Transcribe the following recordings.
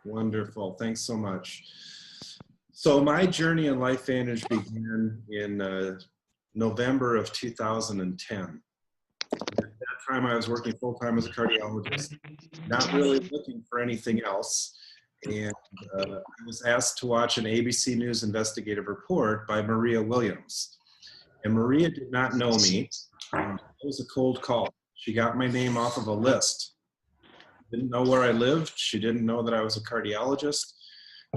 Wonderful. Thanks so much. So my journey in LifeVantage began in November of 2010. At that time, I was working full-time as a cardiologist, not really looking for anything else. And I was asked to watch an ABC News investigative report by Maria Williams. And Maria did not know me. It was a cold call. She got my name off of a list. Didn't know where I lived. She didn't know that I was a cardiologist.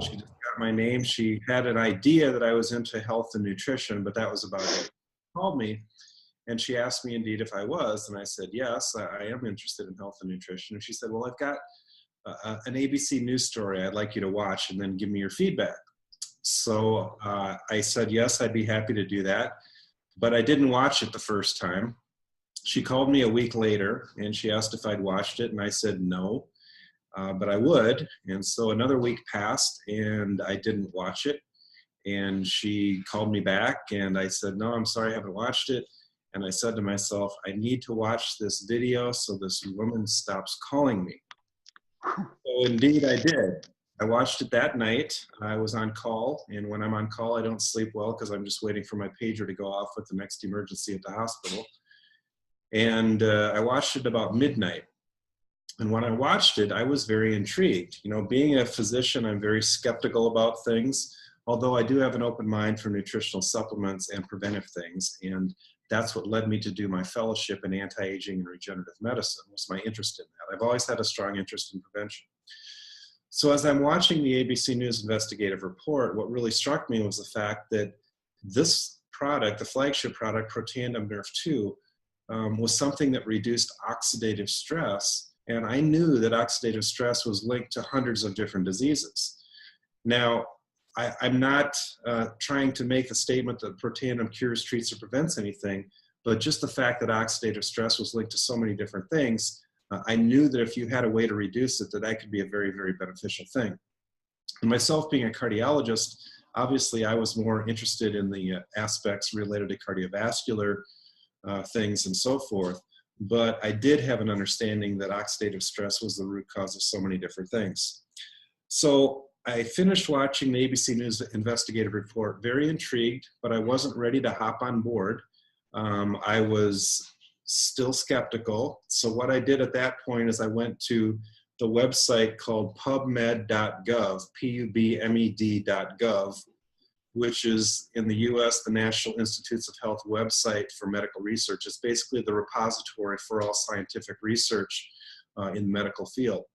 She just got my name. She had an idea that I was into health and nutrition, but that was about it. She called me and she asked me indeed if I was, and I said, yes, I am interested in health and nutrition. And she said, well, I've got an ABC News story I'd like you to watch and then give me your feedback. So I said, yes, I'd be happy to do that, but I didn't watch it the first time. She called me a week later and she asked if I'd watched it, and I said no, but I would. And so another week passed and I didn't watch it. And she called me back and I said, no, I'm sorry, I haven't watched it. And I said to myself, I need to watch this video so this woman stops calling me. So indeed I did. I watched it that night. I was on call, and when I'm on call, I don't sleep well because I'm just waiting for my pager to go off with the next emergency at the hospital. And I watched it about midnight. And when I watched it, I was very intrigued. You know, being a physician, I'm very skeptical about things, although I do have an open mind for nutritional supplements and preventive things. And that's what led me to do my fellowship in anti-aging and regenerative medicine, was my interest in that. I've always had a strong interest in prevention. So as I'm watching the ABC News investigative report, what really struck me was the fact that this product, the flagship product, Protandim NRF2, was something that reduced oxidative stress. And I knew that oxidative stress was linked to hundreds of different diseases. Now, I'm not trying to make the statement that Protandim cures, treats, or prevents anything, but just the fact that oxidative stress was linked to so many different things, I knew that if you had a way to reduce it, that could be a very, very beneficial thing. And myself being a cardiologist, obviously I was more interested in the aspects related to cardiovascular things and so forth, but I did have an understanding that oxidative stress was the root cause of so many different things. So I finished watching the ABC News investigative report, very intrigued, but I wasn't ready to hop on board. I was still skeptical. So what I did at that point is I went to the website called pubmed.gov, pubmed.gov, which is in the US, the National Institutes of Health website for medical research. It's basically the repository for all scientific research in the medical field.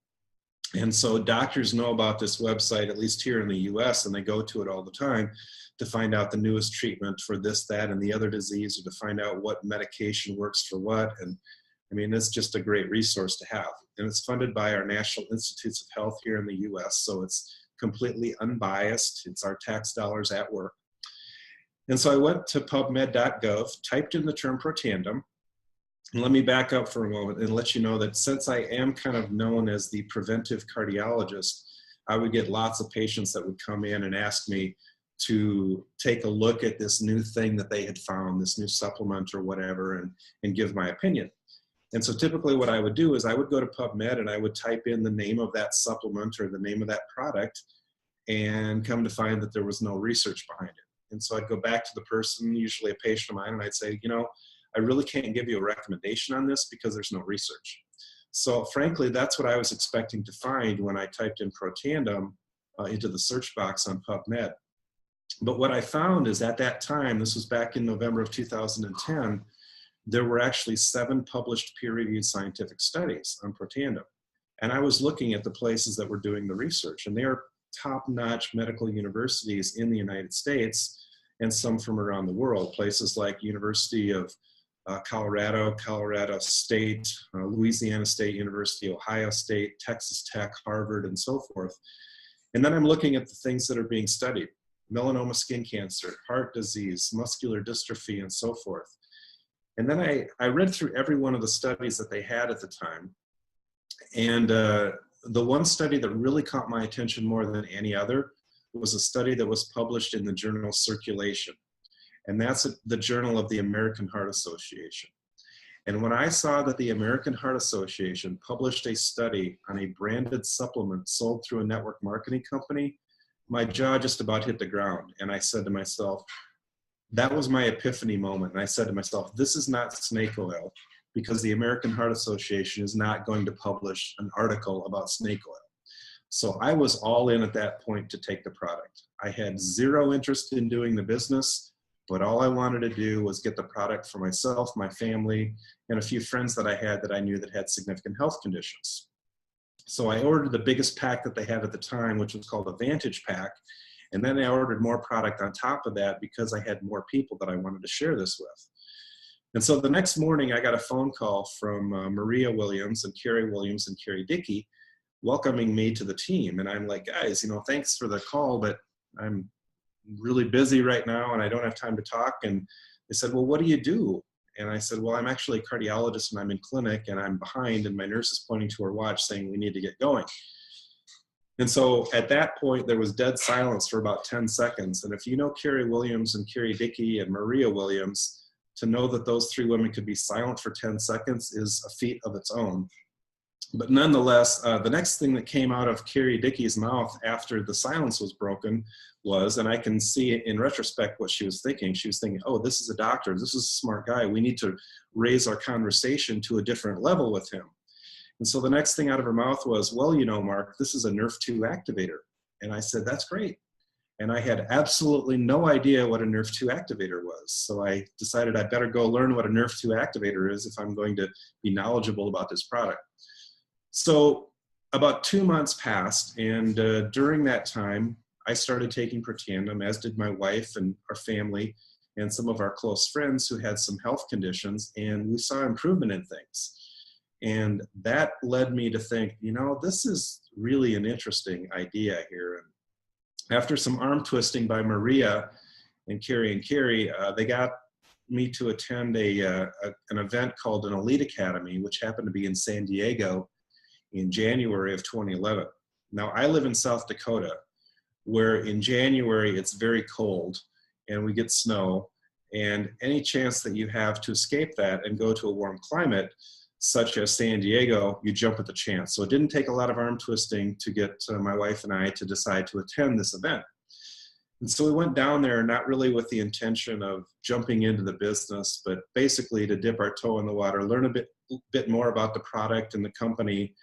And so doctors know about this website, at least here in the US, and they go to it all the time to find out the newest treatment for this, that, and the other disease, or to find out what medication works for what. And I mean, it's just a great resource to have. And it's funded by our National Institutes of Health here in the US, so it's completely unbiased. It's our tax dollars at work. And so I went to pubmed.gov, typed in the term Protandim. And let me back up for a moment and let you know that since I am kind of known as the preventive cardiologist, I would get lots of patients that would come in and ask me to take a look at this new thing that they had found, this new supplement or whatever, and give my opinion. And so typically what I would do is I would go to PubMed and I would type in the name of that supplement or the name of that product, and come to find that there was no research behind it. And so I'd go back to the person, usually a patient of mine, and I'd say, you know, I really can't give you a recommendation on this because there's no research. So frankly, that's what I was expecting to find when I typed in Protandim into the search box on PubMed. But what I found is at that time, this was back in November of 2010, there were actually 7 published peer-reviewed scientific studies on Protandim. And I was looking at the places that were doing the research, and they are top-notch medical universities in the United States and some from around the world, places like University of Colorado, Colorado State, Louisiana State University, Ohio State, Texas Tech, Harvard, and so forth. And then I'm looking at the things that are being studied: melanoma skin cancer, heart disease, muscular dystrophy, and so forth. And then I read through every one of the studies that they had at the time. And the one study that really caught my attention more than any other was a study that was published in the journal Circulation. And that's the Journal of the American Heart Association. And when I saw that the American Heart Association published a study on a branded supplement sold through a network marketing company, my jaw just about hit the ground. And I said to myself, that was my epiphany moment. And I said to myself, this is not snake oil, because the American Heart Association is not going to publish an article about snake oil. So I was all in at that point to take the product. I had zero interest in doing the business, but all I wanted to do was get the product for myself, my family, and a few friends that I had that I knew that had significant health conditions. So I ordered the biggest pack that they had at the time, which was called a Vantage Pack. And then I ordered more product on top of that because I had more people that I wanted to share this with. And so the next morning I got a phone call from Maria Williams and Carrie Williams and Carrie Dickey welcoming me to the team. And I'm like, guys, thanks for the call, but I'm really busy right now and I don't have time to talk. And they said, well, what do you do? And I said, well, I'm actually a cardiologist and I'm in clinic and I'm behind, and my nurse is pointing to her watch saying we need to get going. And so at that point, there was dead silence for about 10 seconds. And if you know Carrie Williams and Carrie Dickey and Maria Williams, to know that those three women could be silent for 10 seconds is a feat of its own. But nonetheless, the next thing that came out of Carrie Dickey's mouth after the silence was broken was, and I can see in retrospect what she was thinking. She was thinking, oh, this is a doctor. This is a smart guy. We need to raise our conversation to a different level with him. And so the next thing out of her mouth was, well, Mark, this is a NRF2 activator. And I said, that's great. And I had absolutely no idea what a NRF2 activator was. So I decided I better go learn what a NRF2 activator is if I'm going to be knowledgeable about this product. So about 2 months passed, and during that time, I started taking Protandim, as did my wife and our family and some of our close friends who had some health conditions, and we saw improvement in things. And that led me to think, this is really an interesting idea here. And after some arm twisting by Maria and Carrie, they got me to attend an event called an Elite Academy, which happened to be in San Diego in January of 2011. Now, I live in South Dakota, where in January it's very cold and we get snow, and any chance that you have to escape that and go to a warm climate, such as San Diego, you jump at the chance. So it didn't take a lot of arm twisting to get my wife and I to decide to attend this event. And so we went down there not really with the intention of jumping into the business, but basically to dip our toe in the water, learn a bit more about the product and the company,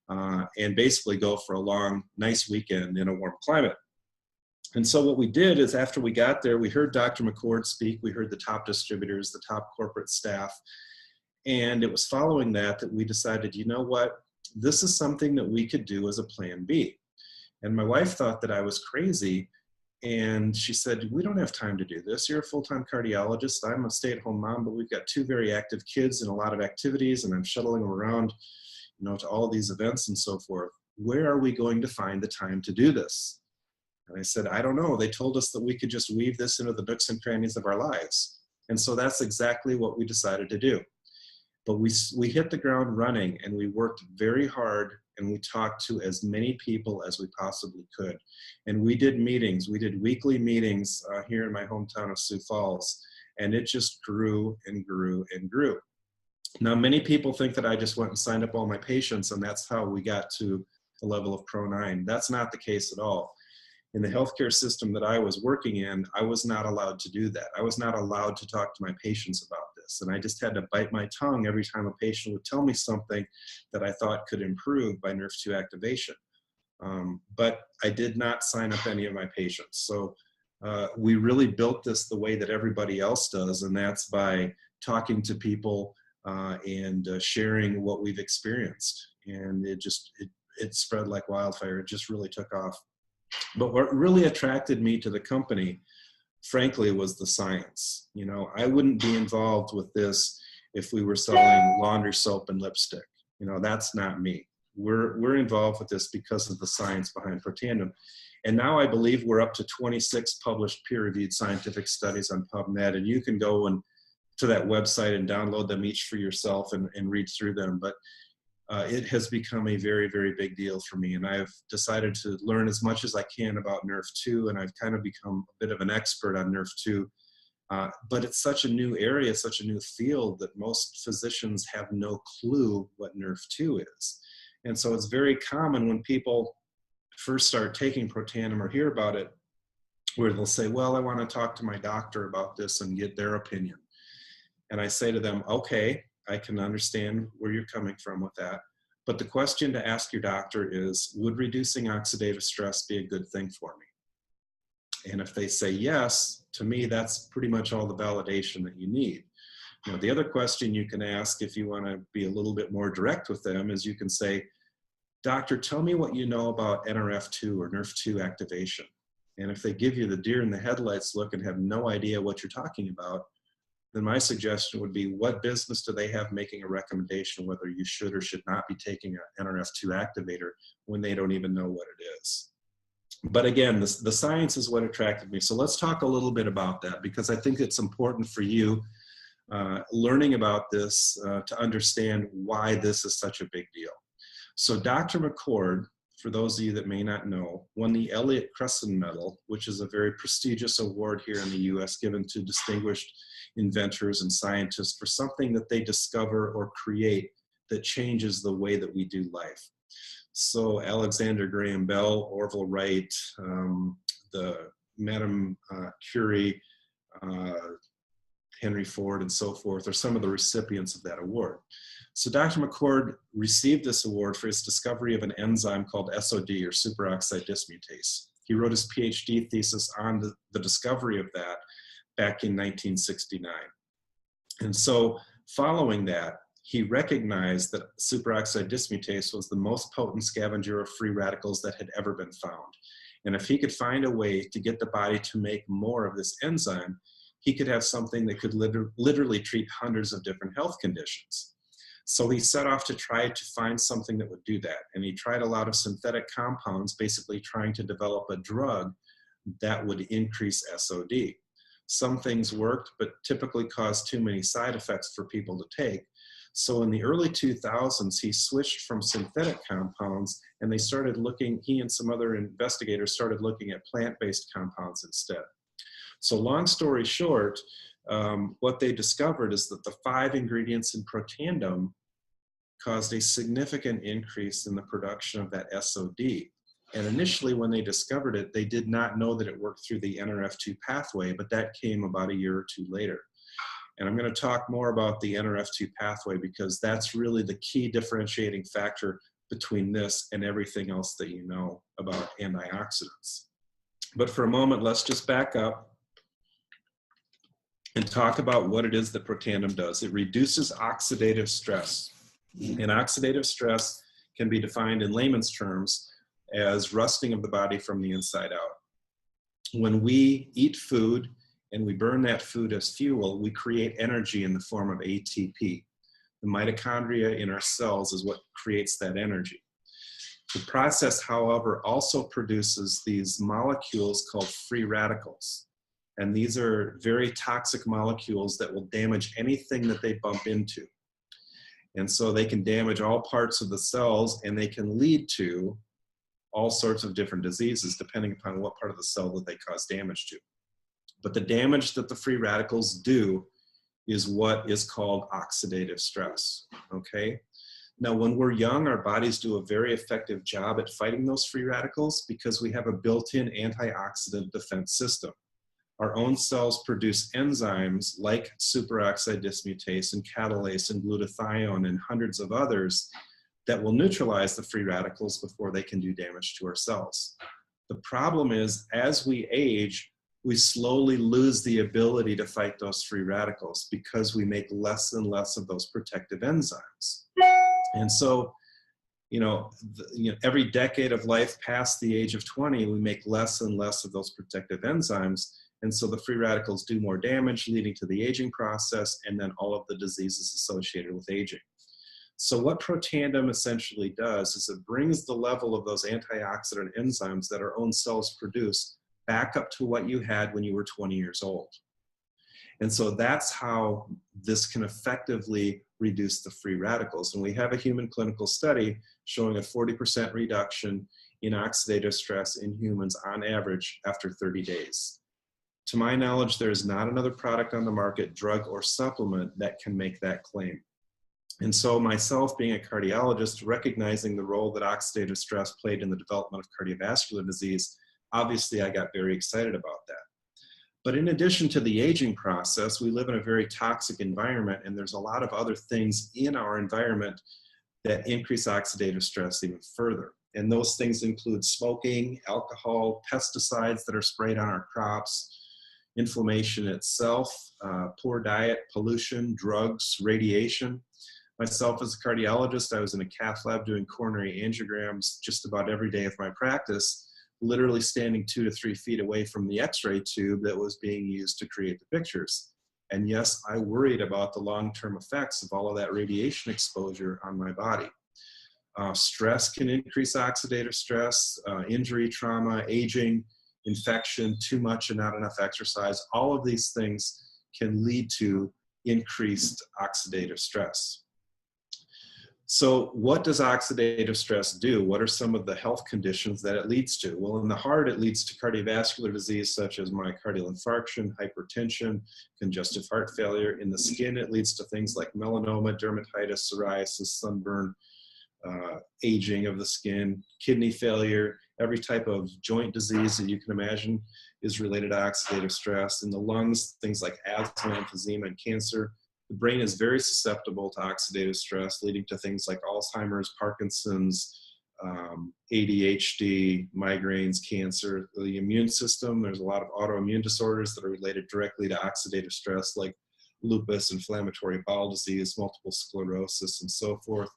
and basically go for a long, nice weekend in a warm climate. And so what we did is, after we got there, we heard Dr. McCord speak, we heard the top distributors, the top corporate staff, and it was following that we decided, you know what, this is something that we could do as a plan B. And my wife thought that I was crazy, and she said, we don't have time to do this. You're a full-time cardiologist. I'm a stay-at-home mom, but we've got 2 very active kids and a lot of activities, and I'm shuttling them around, to all of these events and so forth. Where are we going to find the time to do this? And I said, I don't know. They told us that we could just weave this into the nooks and crannies of our lives. And so that's exactly what we decided to do. But we hit the ground running, and we worked very hard, and we talked to as many people as we possibly could. And we did meetings. We did weekly meetings here in my hometown of Sioux Falls, and it just grew and grew and grew. Now, many people think that I just went and signed up all my patients, and that's how we got to the level of Pro 9. That's not the case at all. In the healthcare system that I was working in, I was not allowed to do that. I was not allowed to talk to my patients about this. And I just had to bite my tongue every time a patient would tell me something that I thought could improve by NRF2 activation. But I did not sign up any of my patients. So we really built this the way that everybody else does, and that's by talking to people and sharing what we've experienced. And it spread like wildfire. It just really took off. But what really attracted me to the company, frankly, was the science. I wouldn't be involved with this if we were selling laundry soap and lipstick. That's not me. We're involved with this because of the science behind Protandim. And now I believe we're up to 26 published peer-reviewed scientific studies on PubMed, and you can go to that website and download them each for yourself and read through them. But it has become a very, very big deal for me. And I've decided to learn as much as I can about NRF2, and I've kind of become a bit of an expert on NRF2 But it's such a new area, such a new field that most physicians have no clue what NRF2 is. And so it's very common when people first start taking Protandim or hear about it, where they'll say, well, I want to talk to my doctor about this and get their opinion. And I say to them, okay, I can understand where you're coming from with that. But the question to ask your doctor is, would reducing oxidative stress be a good thing for me? And if they say yes, to me, that's pretty much all the validation that you need. Now, the other question you can ask, if you want to be a little bit more direct with them, is you can say, doctor, tell me what you know about NRF2 or NRF2 activation. And if they give you the deer in the headlights look and have no idea what you're talking about, then my suggestion would be, what business do they have making a recommendation whether you should or should not be taking an NRF2 activator when they don't even know what it is? But again, the science is what attracted me. So let's talk a little bit about that, because I think it's important for you learning about this to understand why this is such a big deal. So Dr. McCord, for those of you that may not know, won the Elliott Cresson Medal, which is a very prestigious award here in the US given to distinguished inventors and scientists for something that they discover or create that changes the way that we do life. So Alexander Graham Bell, Orville Wright, the Madame Curie, Henry Ford, and so forth are some of the recipients of that award. So Dr. McCord received this award for his discovery of an enzyme called SOD, or superoxide dismutase. He wrote his PhD thesis on the discovery of that back in 1969. And so following that, he recognized that superoxide dismutase was the most potent scavenger of free radicals that had ever been found. And if he could find a way to get the body to make more of this enzyme, he could have something that could literally treat hundreds of different health conditions. So he set off to try to find something that would do that. And he tried a lot of synthetic compounds, basically trying to develop a drug that would increase SOD. Some things worked, but typically caused too many side effects for people to take. So in the early 2000s, he switched from synthetic compounds, and they started looking, he and some other investigators started looking at plant-based compounds instead. So long story short, what they discovered is that the 5 ingredients in Protandim caused a significant increase in the production of that SOD. And initially, when they discovered it, they did not know that it worked through the NRF2 pathway, but that came about a year or two later. And I'm going to talk more about the NRF2 pathway, because that's really the key differentiating factor between this and everything else that you know about antioxidants. But for a moment, let's just back up and talk about what it is that Protandim does. It reduces oxidative stress. And oxidative stress can be defined in layman's terms as rusting of the body from the inside out. When we eat food and we burn that food as fuel, we create energy in the form of ATP. The mitochondria in our cells is what creates that energy. The process, however, also produces these molecules called free radicals. And these are very toxic molecules that will damage anything that they bump into. And so they can damage all parts of the cells, and they can lead to all sorts of different diseases depending upon what part of the cell that they cause damage to. But the damage that the free radicals do is what is called oxidative stress, okay? Now, when we're young, our bodies do a very effective job at fighting those free radicals because we have a built-in antioxidant defense system. Our own cells produce enzymes like superoxide dismutase and catalase and glutathione and hundreds of others that will neutralize the free radicals before they can do damage to our cells. The problem is, as we age, we slowly lose the ability to fight those free radicals because we make less and less of those protective enzymes. And so, every decade of life past the age of 20, we make less and less of those protective enzymes. And so the free radicals do more damage, leading to the aging process and then all of the diseases associated with aging. So what Protandim essentially does is it brings the level of those antioxidant enzymes that our own cells produce back up to what you had when you were 20 years old. And so that's how this can effectively reduce the free radicals. And we have a human clinical study showing a 40% reduction in oxidative stress in humans on average after 30 days. To my knowledge, there is not another product on the market, drug or supplement, that can make that claim. And so myself, being a cardiologist, recognizing the role that oxidative stress played in the development of cardiovascular disease, obviously I got very excited about that. But in addition to the aging process, we live in a very toxic environment, and there's a lot of other things in our environment that increase oxidative stress even further. And those things include smoking, alcohol, pesticides that are sprayed on our crops, inflammation itself, poor diet, pollution, drugs, radiation. Myself as a cardiologist, I was in a cath lab doing coronary angiograms just about every day of my practice, literally standing 2 to 3 feet away from the x-ray tube that was being used to create the pictures. And yes, I worried about the long-term effects of all of that radiation exposure on my body. Stress can increase oxidative stress, injury, trauma, aging, infection, too much and not enough exercise. All of these things can lead to increased oxidative stress. So what does oxidative stress do? What are some of the health conditions that it leads to? Well, in the heart, it leads to cardiovascular disease such as myocardial infarction, hypertension, congestive heart failure. In the skin, it leads to things like melanoma, dermatitis, psoriasis, sunburn, aging of the skin, kidney failure. Every type of joint disease that you can imagine is related to oxidative stress. In the lungs, things like asthma, emphysema, and cancer. The brain is very susceptible to oxidative stress, leading to things like Alzheimer's, Parkinson's, ADHD, migraines, cancer. The immune system, there's a lot of autoimmune disorders that are related directly to oxidative stress, like lupus, inflammatory bowel disease, multiple sclerosis, and so forth.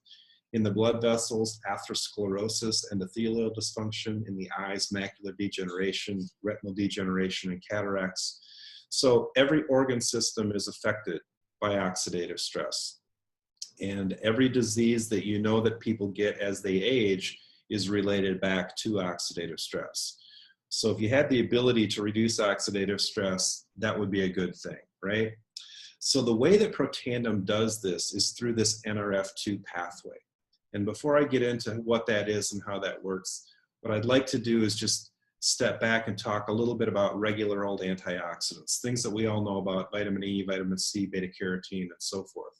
In the blood vessels, atherosclerosis, endothelial dysfunction. In the eyes, macular degeneration, retinal degeneration, and cataracts. So every organ system is affected by oxidative stress. And every disease that you know that people get as they age is related back to oxidative stress. So if you had the ability to reduce oxidative stress, that would be a good thing, right? So the way that Protandim does this is through this NRF2 pathway. And before I get into what that is and how that works, what I'd like to do is just step back and talk a little bit about regular old antioxidants, things that we all know about: vitamin E, vitamin C, beta carotene, and so forth.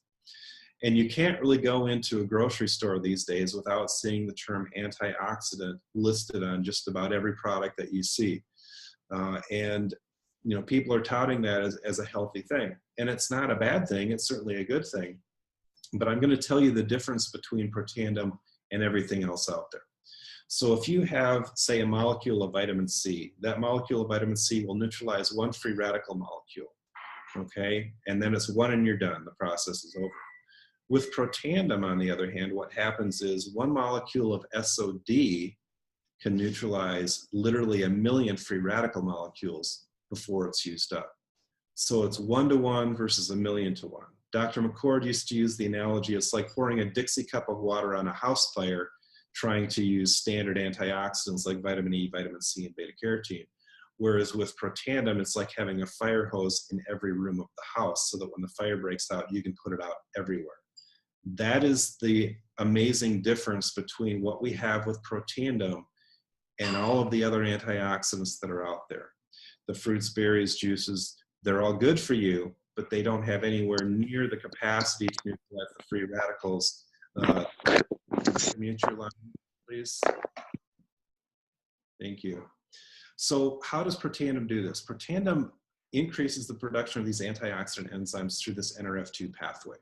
And you can't really go into a grocery store these days without seeing the term antioxidant listed on just about every product that you see. And you know, people are touting that as a healthy thing. And it's not a bad thing, it's certainly a good thing. But I'm going to tell you the difference between Protandim and everything else out there. So if you have, say, a molecule of vitamin C, that molecule of vitamin C will neutralize one free radical molecule, okay? And then it's one and you're done, the process is over. With Protandim, on the other hand, what happens is one molecule of SOD can neutralize literally 1 million free radical molecules before it's used up. So it's 1-to-1 versus 1,000,000 to 1. Dr. McCord used to use the analogy, it's like pouring a Dixie cup of water on a house fire, trying to use standard antioxidants like vitamin E, vitamin C, and beta carotene. Whereas with Protandim, it's like having a fire hose in every room of the house so that when the fire breaks out, you can put it out everywhere. That is the amazing difference between what we have with Protandim and all of the other antioxidants that are out there. The fruits, berries, juices, they're all good for you, but they don't have anywhere near the capacity to neutralize the free radicals. Mute your line, please. Thank you. So how does Protandim do this? Protandim increases the production of these antioxidant enzymes through this NRF2 pathway.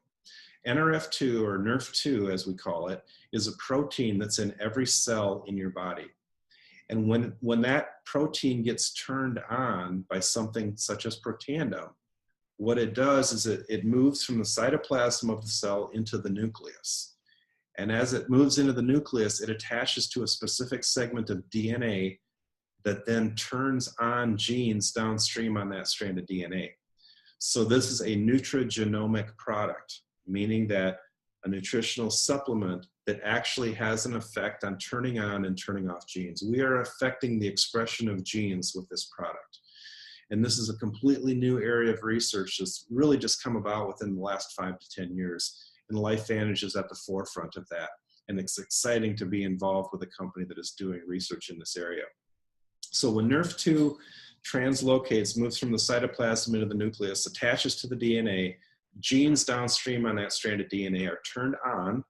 NRF2, or NRF2 as we call it, is a protein that's in every cell in your body. And when that protein gets turned on by something such as Protandim, what it does is it moves from the cytoplasm of the cell into the nucleus. And as it moves into the nucleus, it attaches to a specific segment of DNA that then turns on genes downstream on that strand of DNA. So this is a nutrigenomic product, meaning that a nutritional supplement that actually has an effect on turning on and turning off genes. We are affecting the expression of genes with this product. And this is a completely new area of research that's really just come about within the last 5 to 10 years. And LifeVantage is at the forefront of that. And it's exciting to be involved with a company that is doing research in this area. So when NRF2 translocates, moves from the cytoplasm into the nucleus, attaches to the DNA. Genes downstream on that strand of DNA are turned on,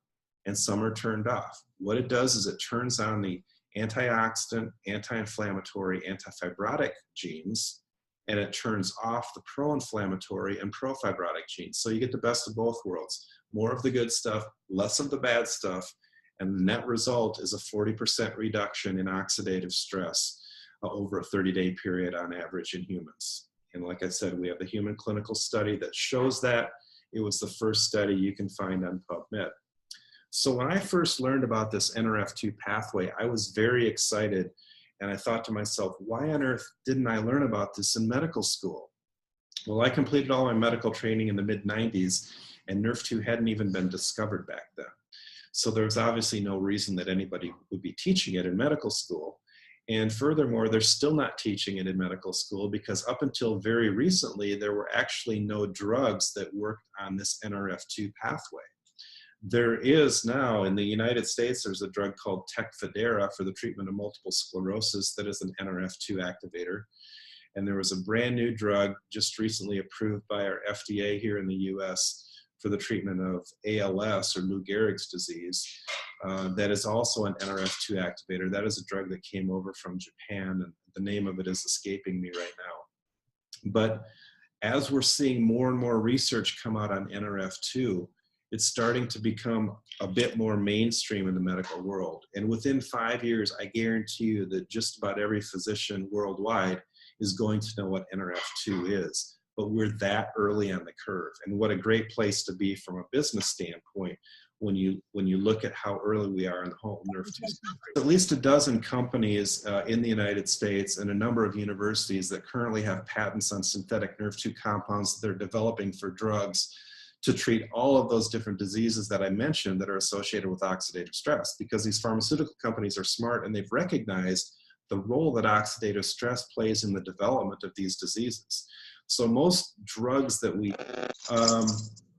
and some are turned off. What it does is it turns on the antioxidant, anti-inflammatory, anti-fibrotic genes, and it turns off the pro-inflammatory and pro-fibrotic genes. So you get the best of both worlds. More of the good stuff, less of the bad stuff, and the net result is a 40% reduction in oxidative stress over a 30-day period on average in humans. And like I said, we have the human clinical study that shows that. It was the first study you can find on PubMed. So when I first learned about this NRF2 pathway, I was very excited. And I thought to myself, why on earth didn't I learn about this in medical school? Well, I completed all my medical training in the mid-90s, and NRF2 hadn't even been discovered back then. So there was obviously no reason that anybody would be teaching it in medical school. And furthermore, they're still not teaching it in medical school because up until very recently, there were actually no drugs that worked on this NRF2 pathway. There is now, in the United States, there's a drug called Tecfidera for the treatment of multiple sclerosis that is an NRF2 activator. And there was a brand new drug just recently approved by our FDA here in the US for the treatment of ALS or Lou Gehrig's disease that is also an NRF2 activator. That is a drug that came over from Japan, and the name of it is escaping me right now. But as we're seeing more and more research come out on NRF2, it's starting to become a bit more mainstream in the medical world. And within 5 years, I guarantee you that just about every physician worldwide is going to know what NRF2 is. But we're that early on the curve. And what a great place to be from a business standpoint when you look at how early we are in the whole NRF2 space. At least a dozen companies in the United States and a number of universities that currently have patents on synthetic NRF2 compounds that they're developing for drugs to treat all of those different diseases that I mentioned that are associated with oxidative stress, because these pharmaceutical companies are smart and they've recognized the role that oxidative stress plays in the development of these diseases. So most drugs that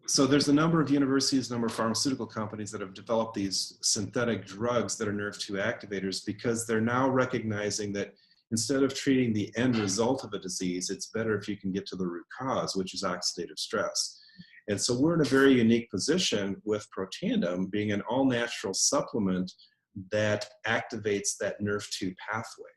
so there's a number of universities, a number of pharmaceutical companies that have developed these synthetic drugs that are NRF2 activators because they're now recognizing that instead of treating the end result of a disease, it's better if you can get to the root cause, which is oxidative stress. And so we're in a very unique position with Protandim being an all-natural supplement that activates that NRF2 pathway.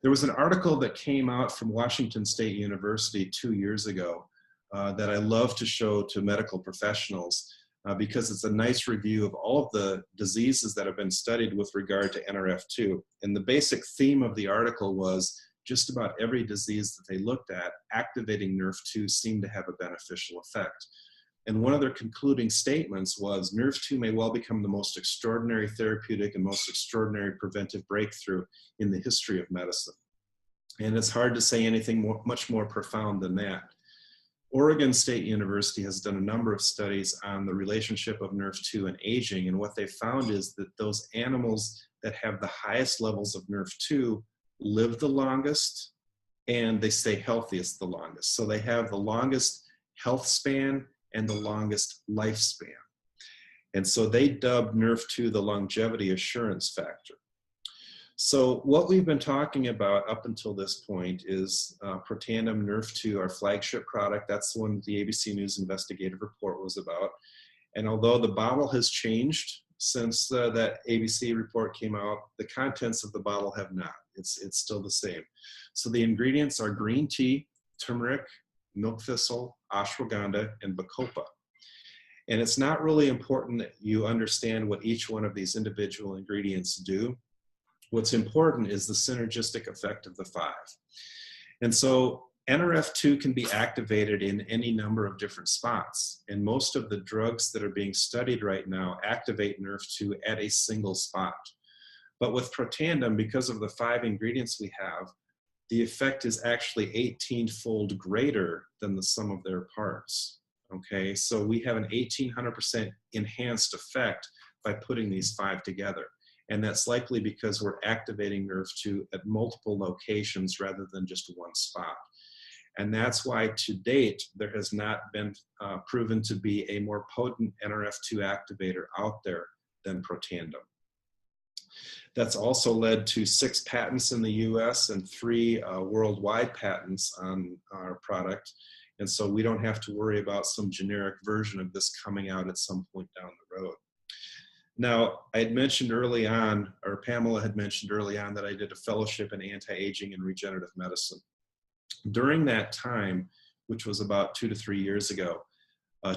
There was an article that came out from Washington State University 2 years ago that I love to show to medical professionals because it's a nice review of all of the diseases that have been studied with regard to NRF2. And the basic theme of the article was just about every disease that they looked at, activating NRF2 seemed to have a beneficial effect. And one of their concluding statements was NRF2 may well become the most extraordinary therapeutic and most extraordinary preventive breakthrough in the history of medicine. And it's hard to say anything much more profound than that. Oregon State University has done a number of studies on the relationship of NRF2 and aging. And what they found is that those animals that have the highest levels of NRF2 live the longest and they stay healthiest the longest. So they have the longest health span and the longest lifespan. And so they dubbed NRF2 the longevity assurance factor. So what we've been talking about up until this point is Protandim NRF2, our flagship product. That's the one the ABC News investigative report was about. And although the bottle has changed since that ABC report came out, the contents of the bottle have not. It's still the same. So the ingredients are green tea, turmeric, milk thistle, ashwagandha, and bacopa. And it's not really important that you understand what each one of these individual ingredients do. What's important is the synergistic effect of the five. And so NRF2 can be activated in any number of different spots. And most of the drugs that are being studied right now activate NRF2 at a single spot. But with Protandim, because of the 5 ingredients we have, the effect is actually 18-fold greater than the sum of their parts. Okay, so we have an 1800% enhanced effect by putting these 5 together. And that's likely because we're activating NRF2 at multiple locations rather than just one spot. And that's why to date, there has not been proven to be a more potent NRF2 activator out there than Protandim. That's also led to 6 patents in the US and 3 worldwide patents on our product. And so we don't have to worry about some generic version of this coming out at some point down the road. Now, I had mentioned early on, or Pamela had mentioned early on, that I did a fellowship in anti-aging and regenerative medicine. During that time, which was about 2 to 3 years ago,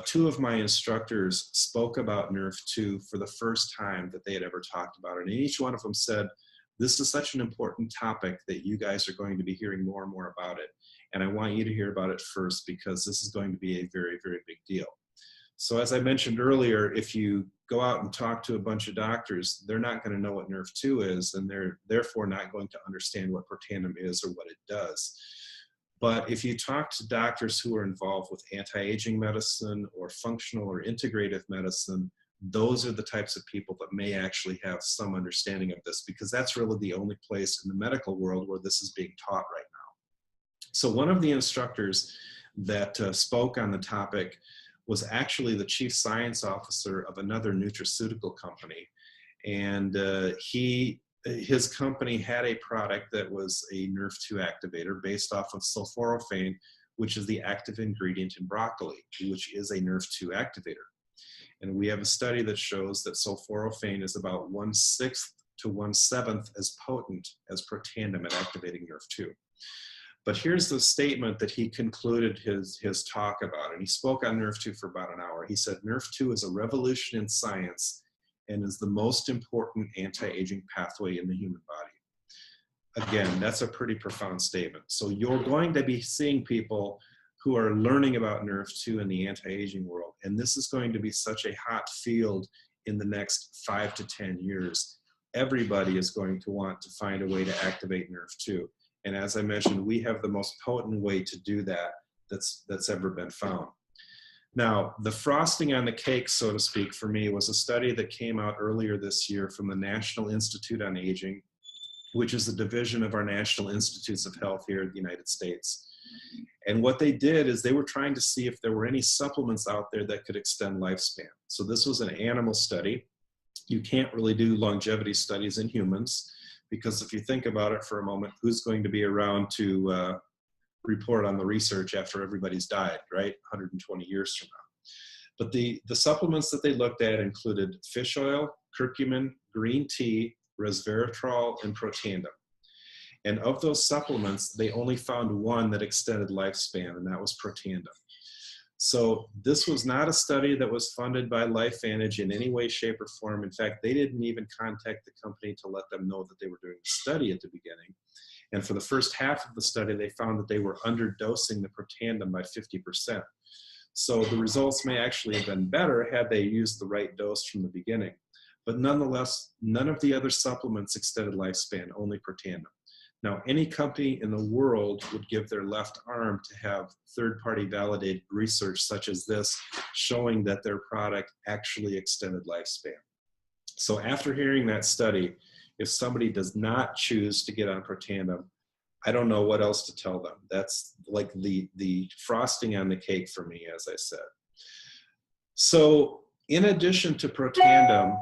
2 of my instructors spoke about NRF2 for the first time that they had ever talked about it. And each one of them said, this is such an important topic that you guys are going to be hearing more and more about it. And I want you to hear about it first because this is going to be a very, very big deal. So as I mentioned earlier, if you go out and talk to a bunch of doctors, they're not going to know what NRF2 is, and they're therefore not going to understand what Protandim is or what it does. But if you talk to doctors who are involved with anti-aging medicine or functional or integrative medicine, those are the types of people that may actually have some understanding of this, because that's really the only place in the medical world where this is being taught right now. So one of the instructors that spoke on the topic was actually the chief science officer of another nutraceutical company. And his company had a product that was a NRF2 activator based off of sulforaphane, which is the active ingredient in broccoli, which is a NRF2 activator. And we have a study that shows that sulforaphane is about 1/6 to 1/7 as potent as Protandim at activating NRF2. But here's the statement that he concluded his talk about, and he spoke on NRF2 for about an hour. He said, NRF2 is a revolution in science and is the most important anti-aging pathway in the human body. Again, that's a pretty profound statement. So you're going to be seeing people who are learning about NRF2 in the anti-aging world, and this is going to be such a hot field in the next 5 to 10 years. Everybody is going to want to find a way to activate NRF2. And as I mentioned, we have the most potent way to do that that's ever been found. Now, the frosting on the cake, so to speak, for me was a study that came out earlier this year from the National Institute on Aging, which is a division of our National Institutes of Health here in the United States. And what they did is they were trying to see if there were any supplements out there that could extend lifespan. So this was an animal study. You can't really do longevity studies in humans, because if you think about it for a moment, who's going to be around to report on the research after everybody's died, right? 120 years from now. But the supplements that they looked at included fish oil, curcumin, green tea, resveratrol, and Protandim. And of those supplements, they only found one that extended lifespan, and that was Protandim. So this was not a study that was funded by LifeVantage in any way, shape, or form. In fact, they didn't even contact the company to let them know that they were doing the study at the beginning. And for the first half of the study, they found that they were underdosing the Protandim by 50%. So the results may actually have been better had they used the right dose from the beginning. But nonetheless, none of the other supplements extended lifespan, only Protandim. Now, any company in the world would give their left arm to have third-party validated research such as this showing that their product actually extended lifespan. So after hearing that study, if somebody does not choose to get on Protandim, I don't know what else to tell them. That's like the frosting on the cake for me, as I said. So in addition to Protandim,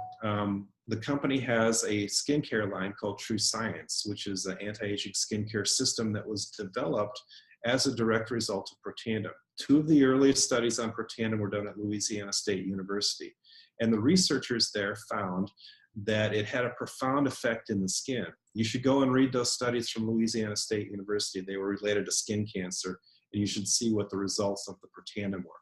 the company has a skincare line called True Science, which is an anti-aging skincare system that was developed as a direct result of Protandim. 2 of the earliest studies on Protandim were done at Louisiana State University. And the researchers there found that it had a profound effect in the skin. You should go and read those studies from Louisiana State University. They were related to skin cancer, and you should see what the results of the Protandim were.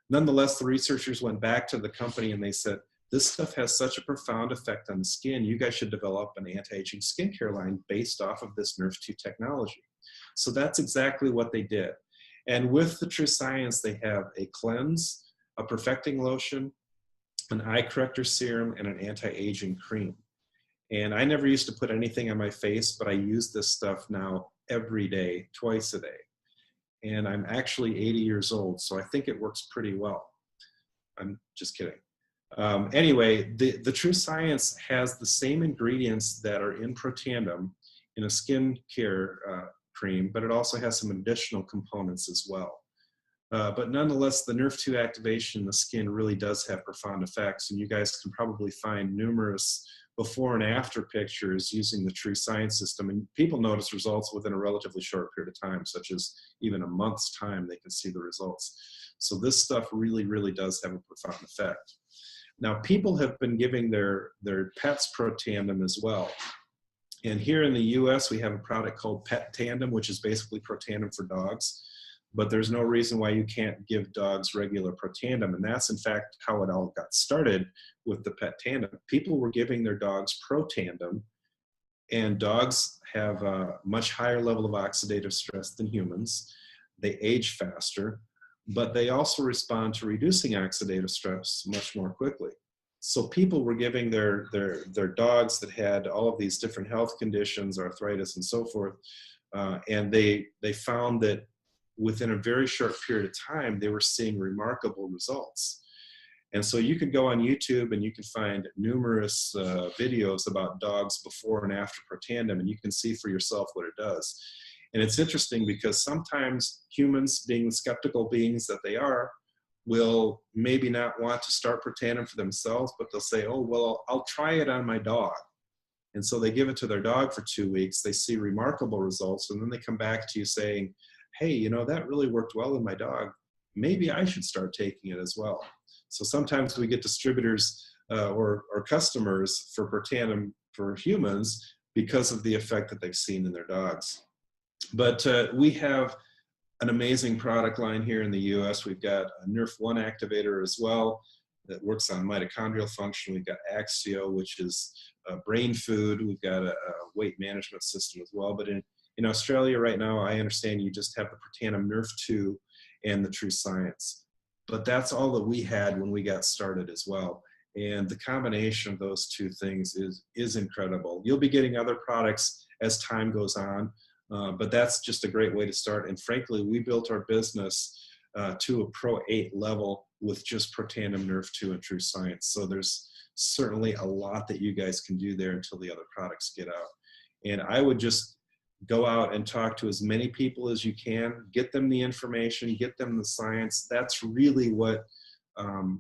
Nonetheless, the researchers went back to the company and they said, this stuff has such a profound effect on the skin, you guys should develop an anti-aging skincare line based off of this NRF2 technology. So that's exactly what they did. And with the True Science, they have a cleanse, a perfecting lotion, an eye corrector serum, and an anti-aging cream. And I never used to put anything on my face, but I use this stuff now every day, twice a day. And I'm actually 80 years old, so I think it works pretty well. I'm just kidding. Anyway, the True Science has the same ingredients that are in Protandim in a skin care cream, but it also has some additional components as well. But nonetheless, the NRF2 activation in the skin really does have profound effects, and you guys can probably find numerous before and after pictures using the True Science system, and people notice results within a relatively short period of time, such as even a month's time, they can see the results. So this stuff really, really does have a profound effect. Now, people have been giving their pets Protandim as well. And here in the US, we have a product called Pet Tandem, which is basically Protandim for dogs. But there's no reason why you can't give dogs regular Protandim. And that's, in fact, how it all got started with the Pet Tandem. People were giving their dogs Protandim, and dogs have a much higher level of oxidative stress than humans. They age faster, but they also respond to reducing oxidative stress much more quickly. So people were giving their dogs that had all of these different health conditions, arthritis and so forth, and they found that within a very short period of time, they were seeing remarkable results. And so you could go on YouTube and you can find numerous videos about dogs before and after Protandim, and you can see for yourself what it does. And it's interesting because sometimes humans, being the skeptical beings that they are, will maybe not want to start Protandim for themselves, but they'll say, oh, well, I'll try it on my dog. And so they give it to their dog for 2 weeks, they see remarkable results, and then they come back to you saying, hey, you know, that really worked well in my dog. Maybe I should start taking it as well. So sometimes we get distributors or customers for Protandim for humans because of the effect that they've seen in their dogs. But we have an amazing product line here in the US. We've got a NRF1 activator as well that works on mitochondrial function. We've got Axio, which is brain food. We've got a weight management system as well. But in Australia right now, I understand you just have the Protandim NRF2 and the True Science. But that's all that we had when we got started as well. And the combination of those two things is incredible. You'll be getting other products as time goes on, but that's just a great way to start. And frankly, we built our business to a Pro 8 level with just Protandim NRF2 and True Science. So there's certainly a lot that you guys can do there until the other products get out. And I would just go out and talk to as many people as you can, get them the information, get them the science. That's really what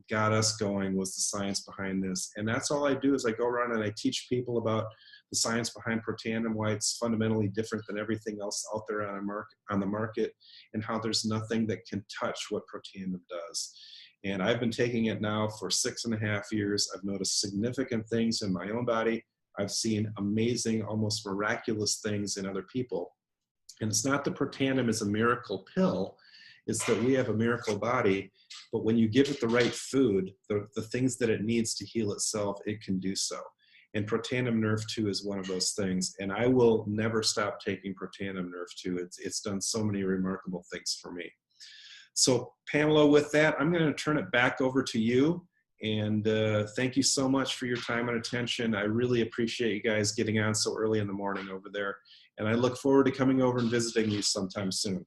got us going, was the science behind this. And that's all I do, is I go around and I teach people about the science behind Protandim, why it's fundamentally different than everything else out there on the market, and how there's nothing that can touch what Protandim does. And I've been taking it now for 6.5 years. I've noticed significant things in my own body. I've seen amazing, almost miraculous things in other people. And it's not that Protandim is a miracle pill, it's that we have a miracle body, but when you give it the right food, the things that it needs to heal itself, it can do so. And Protandim NRF2 is one of those things. And I will never stop taking Protandim NRF2. It's done so many remarkable things for me. So Pamela, with that, I'm going to turn it back over to you. And thank you so much for your time and attention. I really appreciate you guys getting on so early in the morning over there. And I look forward to coming over and visiting you sometime soon.